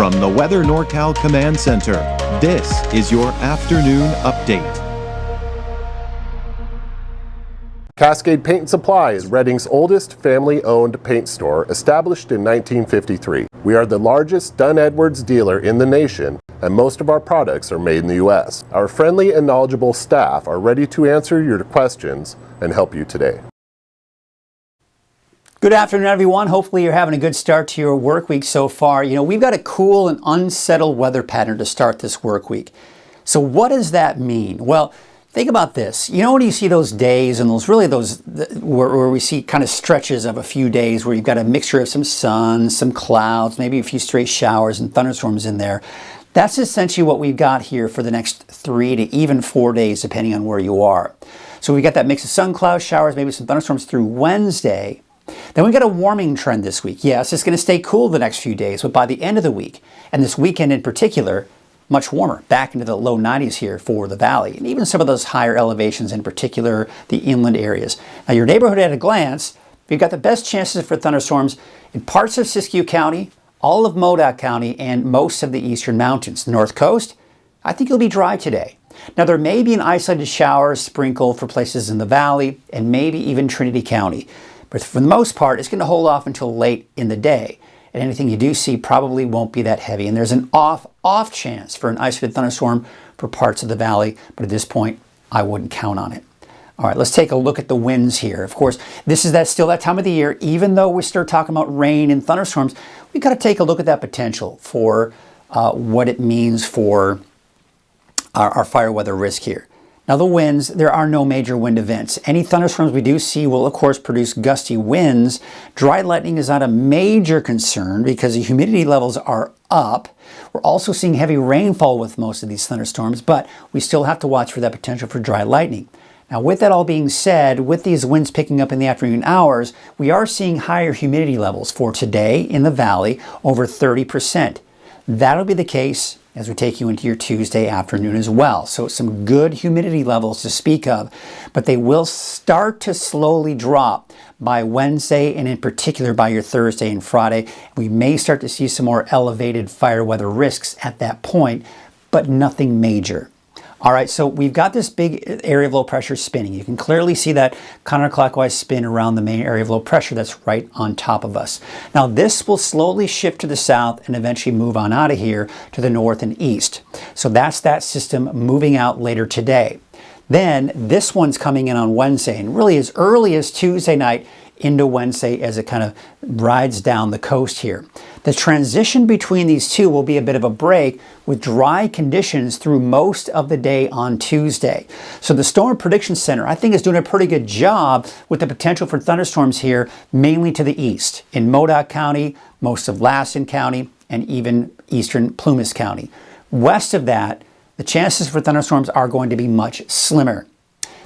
From the Weather NorCal Command Center, this is your afternoon update. Cascade Paint and Supply is Reading's oldest family-owned paint store, established in 1953. We are the largest Dunn Edwards dealer in the nation, and most of our products are made in the U.S. Our friendly and knowledgeable staff are ready to answer your questions and help you today. Good afternoon, everyone. Hopefully you're having a good start to your work week so far. You know, we've got a cool and unsettled weather pattern to start this work week. So what does that mean? Well, think about this. You know, when you see those days and where we see kind of stretches of a few days where you've got a mixture of some sun, some clouds, maybe a few stray showers and thunderstorms in there. That's essentially what we've got here for the next 3 to even 4 days, depending on where you are. So we got that mix of sun, clouds, showers, maybe some thunderstorms through Wednesday. Then we got a warming trend this week. Yes, it's going to stay cool the next few days, but by the end of the week, and this weekend in particular, much warmer, back into the low 90s here for the valley, and even some of those higher elevations, in particular the inland areas. Now, your neighborhood at a glance, we've got the best chances for thunderstorms in parts of Siskiyou County, all of Modoc County, and most of the eastern mountains. The North Coast, I think it'll be dry today. Now, there may be an isolated shower sprinkle for places in the valley and maybe even Trinity County. But for the most part, it's going to hold off until late in the day. And anything you do see probably won't be that heavy. And there's an off chance for an isolated thunderstorm for parts of the valley. But at this point, I wouldn't count on it. All right, let's take a look at the winds here. Of course, this is still that time of the year. Even though we start talking about rain and thunderstorms, we've got to take a look at that potential for what it means for our fire weather risk here. Now the winds, there are no major wind events. Any thunderstorms we do see will of course produce gusty winds. Dry lightning is not a major concern because the humidity levels are up. We're also seeing heavy rainfall with most of these thunderstorms, but we still have to watch for that potential for dry lightning. Now with that all being said, with these winds picking up in the afternoon hours, we are seeing higher humidity levels for today in the valley, over 30%. That'll be the case as we take you into your Tuesday afternoon as well. So some good humidity levels to speak of, but they will start to slowly drop by Wednesday and in particular by your Thursday and Friday. We may start to see some more elevated fire weather risks at that point, but nothing major. All right, so we've got this big area of low pressure spinning. You can clearly see that counterclockwise spin around the main area of low pressure that's right on top of us. Now this will slowly shift to the south and eventually move on out of here to the north and east. So that's that system moving out later today. Then this one's coming in on Wednesday and really as early as Tuesday night into Wednesday as it kind of rides down the coast here. The transition between these two will be a bit of a break with dry conditions through most of the day on Tuesday. So the Storm Prediction Center, I think, is doing a pretty good job with the potential for thunderstorms here, mainly to the east, in Modoc County, most of Lassen County, and even eastern Plumas County. West of that, the chances for thunderstorms are going to be much slimmer.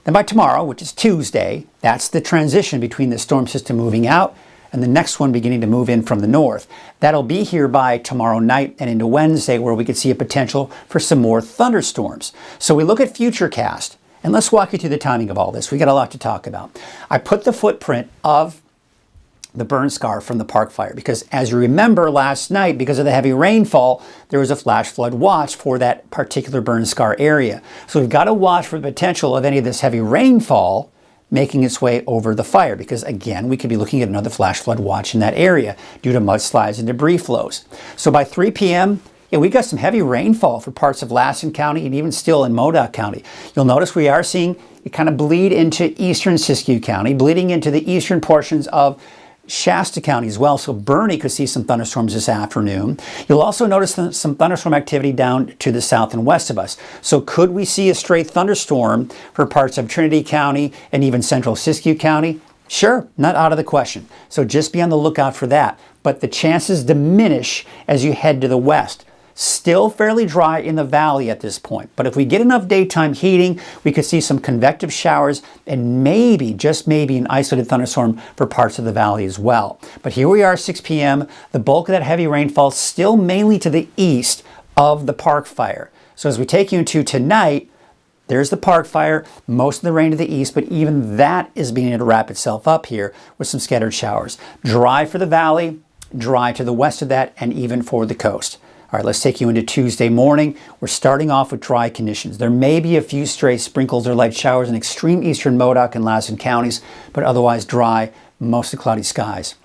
Then by tomorrow, which is Tuesday, that's the transition between the storm system moving out and the next one beginning to move in from the north. That'll be here by tomorrow night and into Wednesday where we could see a potential for some more thunderstorms. So we look at Futurecast, and let's walk you through the timing of all this. We got a lot to talk about. I put the footprint of the burn scar from the park fire because as you remember last night, because of the heavy rainfall, there was a flash flood watch for that particular burn scar area. So we've got to watch for the potential of any of this heavy rainfall making its way over the fire because again, we could be looking at another flash flood watch in that area due to mudslides and debris flows. So by 3 p.m., yeah, we got some heavy rainfall for parts of Lassen County and even still in Modoc County. You'll notice we are seeing it kind of bleed into eastern Siskiyou County, bleeding into the eastern portions of Shasta County as well, so Bernie could see some thunderstorms this afternoon. You'll also notice some thunderstorm activity down to the south and west of us. So could we see a stray thunderstorm for parts of Trinity County and even central Siskiyou County? Sure, not out of the question. So just be on the lookout for that. But the chances diminish as you head to the west. Still fairly dry in the valley at this point, but if we get enough daytime heating, we could see some convective showers and maybe, just maybe, an isolated thunderstorm for parts of the valley as well. But here we are, 6 p.m. The bulk of that heavy rainfall still mainly to the east of the park fire. So as we take you into tonight, there's the park fire, most of the rain to the east, but even that is beginning to wrap itself up here with some scattered showers. Dry for the valley, dry to the west of that, and even for the coast. All right, let's take you into Tuesday morning. We're starting off with dry conditions. There may be a few stray sprinkles or light showers in extreme eastern Modoc and Lassen counties, but otherwise dry, mostly cloudy skies.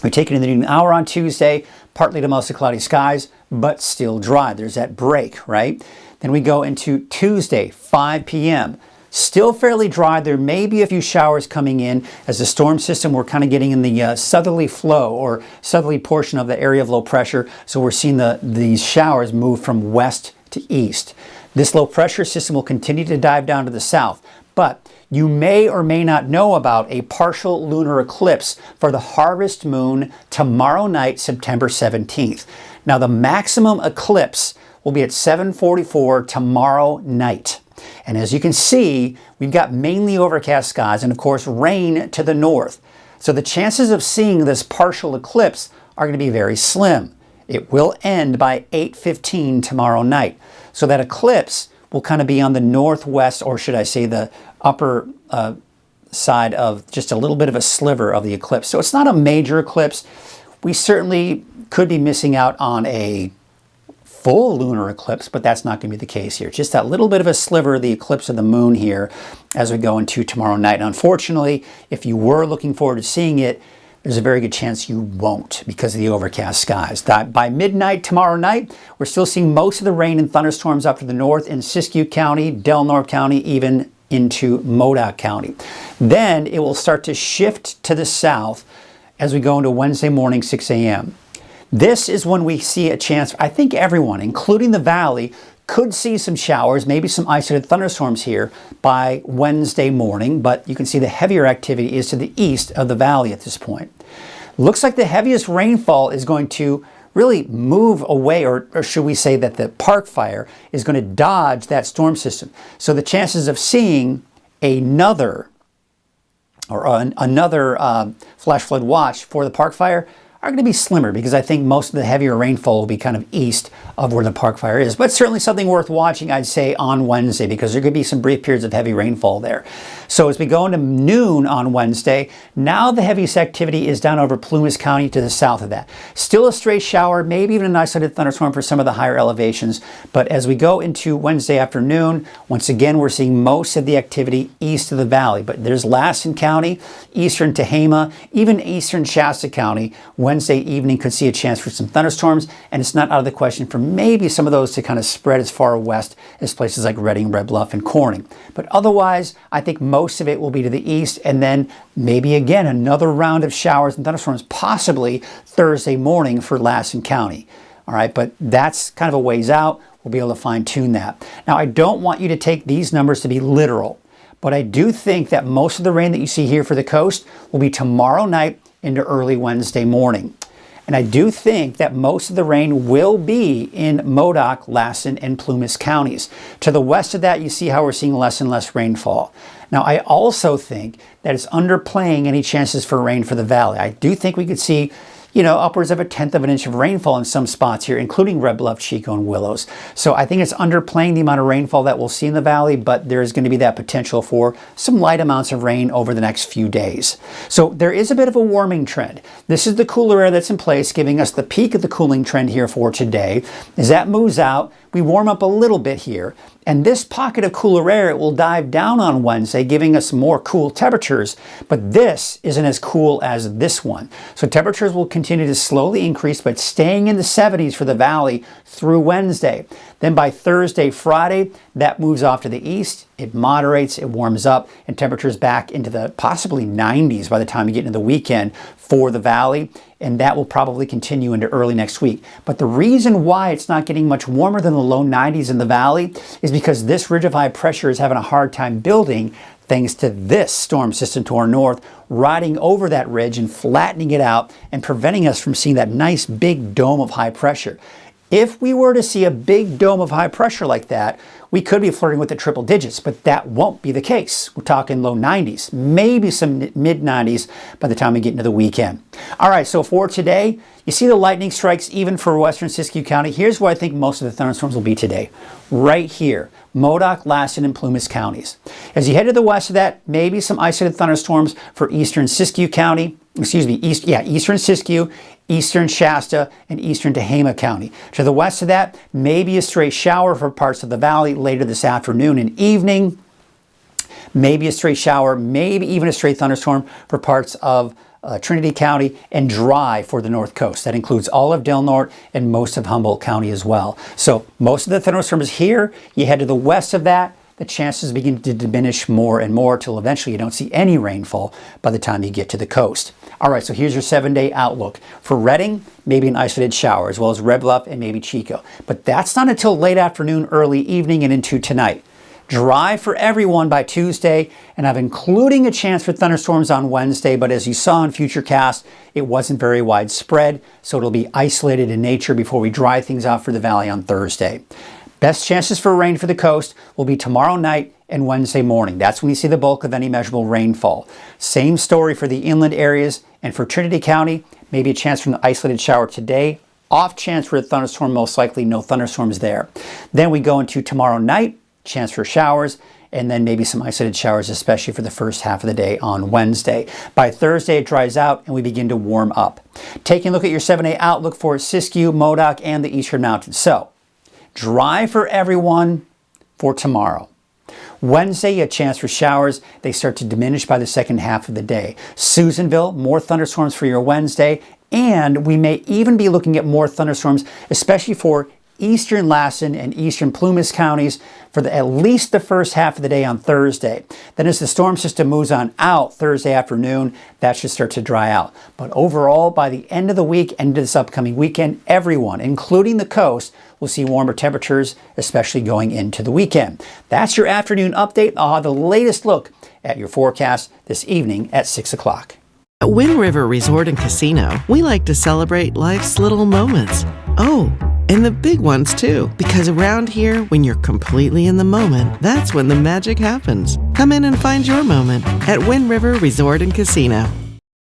We take it in the noon hour on Tuesday, partly to mostly cloudy skies, but still dry. There's that break, right? Then we go into Tuesday, 5 p.m. Still fairly dry. There may be a few showers coming in as the storm system. We're kind of getting in the southerly flow or southerly portion of the area of low pressure. So we're seeing these showers move from west to east. This low pressure system will continue to dive down to the south, but you may or may not know about a partial lunar eclipse for the harvest moon tomorrow night, September 17th. Now the maximum eclipse will be at 7:44 tomorrow night. And as you can see, we've got mainly overcast skies and of course rain to the north. So the chances of seeing this partial eclipse are going to be very slim. It will end by 8:15 tomorrow night. So that eclipse will kind of be on the northwest, or should I say the upper side of just a little bit of a sliver of the eclipse. So it's not a major eclipse. We certainly could be missing out on a full lunar eclipse, but that's not going to be the case here. Just that little bit of a sliver of the eclipse of the moon here as we go into tomorrow night. And unfortunately, if you were looking forward to seeing it, there's a very good chance you won't because of the overcast skies. By midnight tomorrow night, we're still seeing most of the rain and thunderstorms up to the north in Siskiyou County, Del Norte County, even into Modoc County. Then it will start to shift to the south as we go into Wednesday morning, 6 a.m. This is when we see a chance, I think everyone, including the valley, could see some showers, maybe some isolated thunderstorms here by Wednesday morning, but you can see the heavier activity is to the east of the valley at this point. Looks like the heaviest rainfall is going to really move away, or should we say that the park fire is going to dodge that storm system. So the chances of seeing another flash flood watch for the park fire are going to be slimmer because I think most of the heavier rainfall will be kind of east of where the park fire is. But certainly something worth watching, I'd say, on Wednesday because there could be some brief periods of heavy rainfall there. So as we go into noon on Wednesday, now the heaviest activity is down over Plumas County to the south of that. Still a stray shower, maybe even an isolated thunderstorm for some of the higher elevations. But as we go into Wednesday afternoon, once again, we're seeing most of the activity east of the valley. But there's Lassen County, eastern Tehama, even eastern Shasta County. Wednesday evening could see a chance for some thunderstorms, and it's not out of the question for maybe some of those to kind of spread as far west as places like Redding, Red Bluff, and Corning. But otherwise, I think most of it will be to the east, and then maybe again another round of showers and thunderstorms, possibly Thursday morning for Lassen County. All right, but that's kind of a ways out. We'll be able to fine-tune that. Now, I don't want you to take these numbers to be literal, but I do think that most of the rain that you see here for the coast will be tomorrow night into early Wednesday morning. And I do think that most of the rain will be in Modoc, Lassen, and Plumas counties. To the west of that, you see how we're seeing less and less rainfall. Now, I also think that it's underplaying any chances for rain for the valley. I do think we could see, upwards of 1/10 of an inch of rainfall in some spots here, including Red Bluff, Chico, and Willows. So I think it's underplaying the amount of rainfall that we'll see in the valley, but there is going to be that potential for some light amounts of rain over the next few days. So there is a bit of a warming trend. This is the cooler air that's in place, giving us the peak of the cooling trend here for today. As that moves out, we warm up a little bit here. And this pocket of cooler air, it will dive down on Wednesday, giving us more cool temperatures. But this isn't as cool as this one. So temperatures will continue to slowly increase, but staying in the 70s for the valley through Wednesday. Then by Thursday, Friday, that moves off to the east. It moderates, it warms up, and temperatures back into the possibly 90s by the time you get into the weekend for the valley. And that will probably continue into early next week. But the reason why it's not getting much warmer than the low 90s in the valley is because this ridge of high pressure is having a hard time building thanks to this storm system to our north, riding over that ridge and flattening it out and preventing us from seeing that nice big dome of high pressure. If we were to see a big dome of high pressure like that, we could be flirting with the triple digits, but that won't be the case. We're talking low 90s, maybe some mid 90s by the time we get into the weekend. All right, so for today, you see the lightning strikes even for western Siskiyou County. Here's where I think most of the thunderstorms will be today. Right here, Modoc, Lassen, and Plumas counties. As you head to the west of that, maybe some isolated thunderstorms for eastern Siskiyou County. Eastern Siskiyou, eastern Shasta, and eastern Tehama County. To the west of that, maybe a stray shower for parts of the valley later this afternoon and evening. Maybe a stray shower, maybe even a stray thunderstorm for parts of Trinity County, and dry for the north coast. That includes all of Del Norte and most of Humboldt County as well. So most of the thunderstorms here. You head to the west of that, the chances begin to diminish more and more till eventually you don't see any rainfall by the time you get to the coast. All right, so here's your 7-day outlook. For Redding, maybe an isolated shower, as well as Red Bluff and maybe Chico. But that's not until late afternoon, early evening, and into tonight. Dry for everyone by Tuesday, and I'm including a chance for thunderstorms on Wednesday, but as you saw in Futurecast, it wasn't very widespread, so it'll be isolated in nature before we dry things out for the valley on Thursday. Best chances for rain for the coast will be tomorrow night and Wednesday morning. That's when you see the bulk of any measurable rainfall. Same story for the inland areas, and for Trinity County, maybe a chance for an isolated shower today. Off chance for a thunderstorm, most likely no thunderstorms there. Then we go into tomorrow night, chance for showers, and then maybe some isolated showers, especially for the first half of the day on Wednesday. By Thursday, it dries out and we begin to warm up. Taking a look at your 7-day outlook for Siskiyou, Modoc, and the Eastern Mountains. So, dry for everyone for tomorrow. Wednesday, a chance for showers. They start to diminish by the second half of the day. Susanville, more thunderstorms for your Wednesday, and we may even be looking at more thunderstorms, especially for eastern Lassen and eastern Plumas counties for at least the first half of the day on Thursday. Then as the storm system moves on out Thursday afternoon, that should start to dry out. But overall, by the end of the week, end of this upcoming weekend, everyone, including the coast, will see warmer temperatures, especially going into the weekend. That's your afternoon update. I'll have the latest look at your forecast this evening at 6 o'clock. At Wind River Resort and Casino, we like to celebrate life's little moments. Oh, and the big ones too, because around here, when you're completely in the moment, that's when the magic happens. Come in and find your moment at Wind River Resort and Casino.